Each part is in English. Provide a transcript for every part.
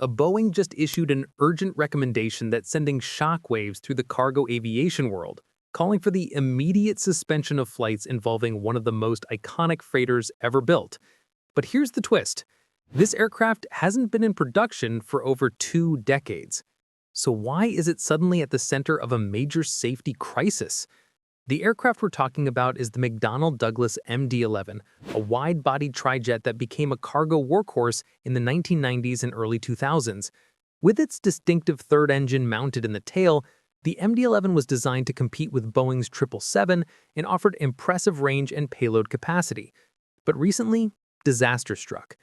Boeing just issued an urgent recommendation that's sending shockwaves through the cargo aviation world, calling for the immediate suspension of flights involving one of the most iconic freighters ever built. But here's the twist. This aircraft hasn't been in production for over 2 decades. So why is it suddenly at the center of a major safety crisis? The aircraft we're talking about is the McDonnell Douglas MD-11, a wide-bodied trijet that became a cargo workhorse in the 1990s and early 2000s. With its distinctive third engine mounted in the tail, the MD-11 was designed to compete with Boeing's 777 and offered impressive range and payload capacity. But recently, disaster struck.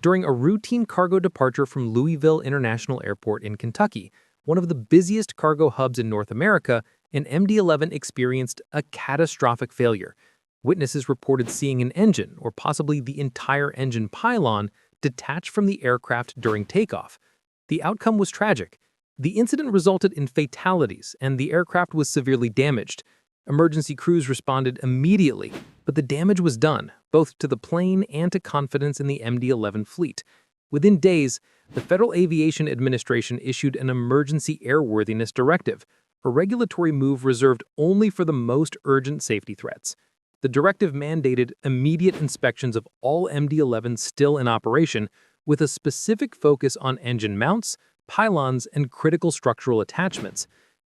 During a routine cargo departure from Louisville International Airport in Kentucky, one of the busiest cargo hubs in North America, an MD-11 experienced a catastrophic failure. Witnesses reported seeing an engine, or possibly the entire engine pylon, detach from the aircraft during takeoff. The outcome was tragic. The incident resulted in fatalities, and the aircraft was severely damaged. Emergency crews responded immediately, but the damage was done, both to the plane and to confidence in the MD-11 fleet. Within days, the Federal Aviation Administration issued an emergency airworthiness directive, a regulatory move reserved only for the most urgent safety threats. The directive mandated immediate inspections of all MD-11s still in operation, with a specific focus on engine mounts, pylons, and critical structural attachments.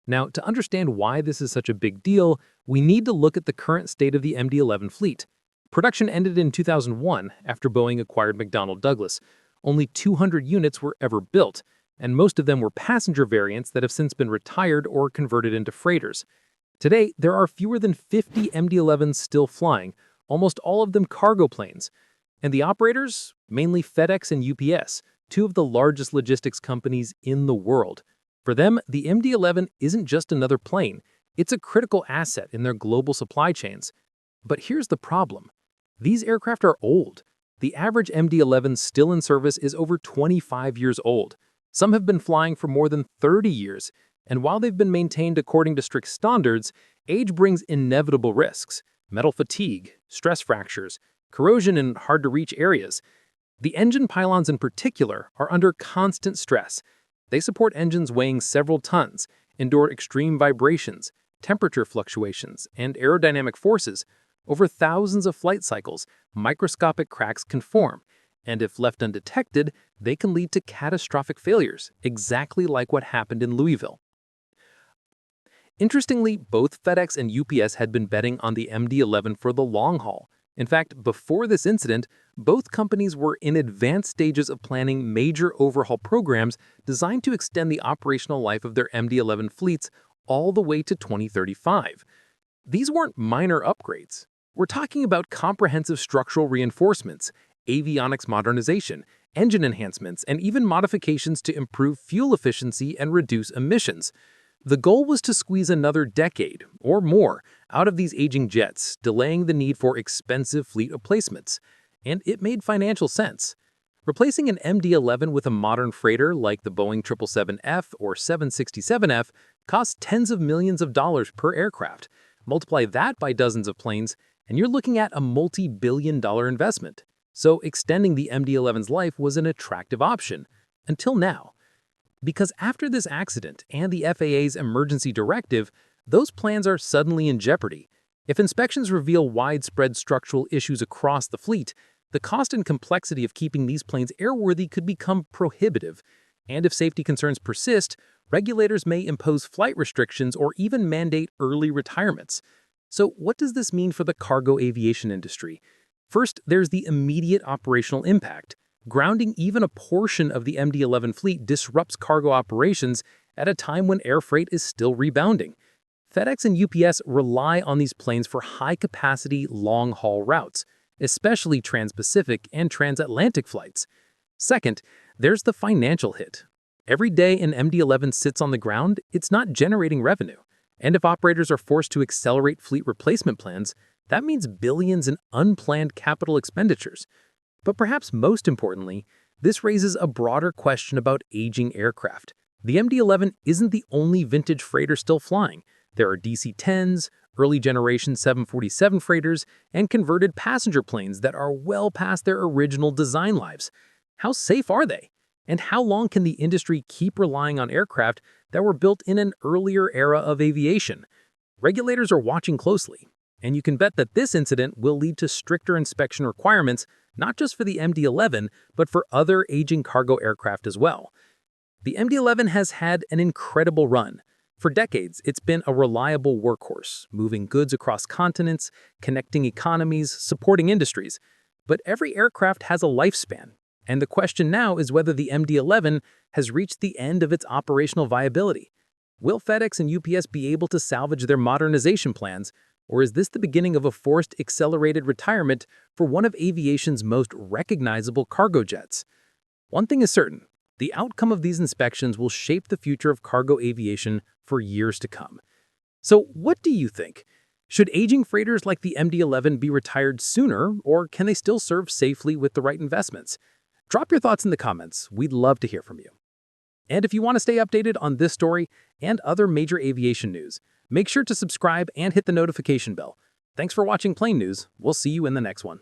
Now, to understand why this is such a big deal, we need to look at the current state of the MD-11 fleet. Production ended in 2001 after Boeing acquired McDonnell Douglas. Only 200 units were ever built, and most of them were passenger variants that have since been retired or converted into freighters. Today, there are fewer than 50 MD-11s still flying, almost all of them cargo planes. And the operators? Mainly FedEx and UPS, two of the largest logistics companies in the world. For them, the MD-11 isn't just another plane, it's a critical asset in their global supply chains. But here's the problem. These aircraft are old. The average MD-11 still in service is over 25 years old. Some have been flying for more than 30 years, and while they've been maintained according to strict standards, age brings inevitable risks: metal fatigue, stress fractures, corrosion in hard-to-reach areas. The engine pylons in particular are under constant stress. They support engines weighing several tons, endure extreme vibrations, temperature fluctuations, and aerodynamic forces. Over thousands of flight cycles, microscopic cracks can form, and if left undetected, they can lead to catastrophic failures, exactly like what happened in Louisville. Interestingly, both FedEx and UPS had been betting on the MD-11 for the long haul. In fact, before this incident, both companies were in advanced stages of planning major overhaul programs designed to extend the operational life of their MD-11 fleets all the way to 2035. These weren't minor upgrades. We're talking about comprehensive structural reinforcements, avionics modernization, engine enhancements, and even modifications to improve fuel efficiency and reduce emissions. The goal was to squeeze another decade, or more, out of these aging jets, delaying the need for expensive fleet replacements. And it made financial sense. Replacing an MD-11 with a modern freighter like the Boeing 777F or 767F costs tens of millions of dollars per aircraft. Multiply that by dozens of planes, and you're looking at a multi-billion-dollar investment. So extending the MD-11's life was an attractive option, until now. Because after this accident and the FAA's emergency directive, those plans are suddenly in jeopardy. If inspections reveal widespread structural issues across the fleet, the cost and complexity of keeping these planes airworthy could become prohibitive. And if safety concerns persist, regulators may impose flight restrictions or even mandate early retirements. So what does this mean for the cargo aviation industry? First, there's the immediate operational impact. Grounding even a portion of the MD-11 fleet disrupts cargo operations at a time when air freight is still rebounding. FedEx and UPS rely on these planes for high-capacity, long-haul routes, especially trans-Pacific and transatlantic flights. Second, there's the financial hit. Every day an MD-11 sits on the ground, it's not generating revenue. And if operators are forced to accelerate fleet replacement plans, that means billions in unplanned capital expenditures. But perhaps most importantly, this raises a broader question about aging aircraft. The MD-11 isn't the only vintage freighter still flying. There are DC-10s, early generation 747 freighters, and converted passenger planes that are well past their original design lives. How safe are they? And how long can the industry keep relying on aircraft that were built in an earlier era of aviation? Regulators are watching closely, and you can bet that this incident will lead to stricter inspection requirements, not just for the MD-11, but for other aging cargo aircraft as well. The MD-11 has had an incredible run. For decades, it's been a reliable workhorse, moving goods across continents, connecting economies, supporting industries. But every aircraft has a lifespan, and the question now is whether the MD-11 has reached the end of its operational viability. Will FedEx and UPS be able to salvage their modernization plans, or is this the beginning of a forced accelerated retirement for one of aviation's most recognizable cargo jets? One thing is certain, the outcome of these inspections will shape the future of cargo aviation for years to come. So what do you think? Should aging freighters like the MD-11 be retired sooner, or can they still serve safely with the right investments? Drop your thoughts in the comments. We'd love to hear from you. And if you want to stay updated on this story and other major aviation news, make sure to subscribe and hit the notification bell. Thanks for watching Plane News. We'll see you in the next one.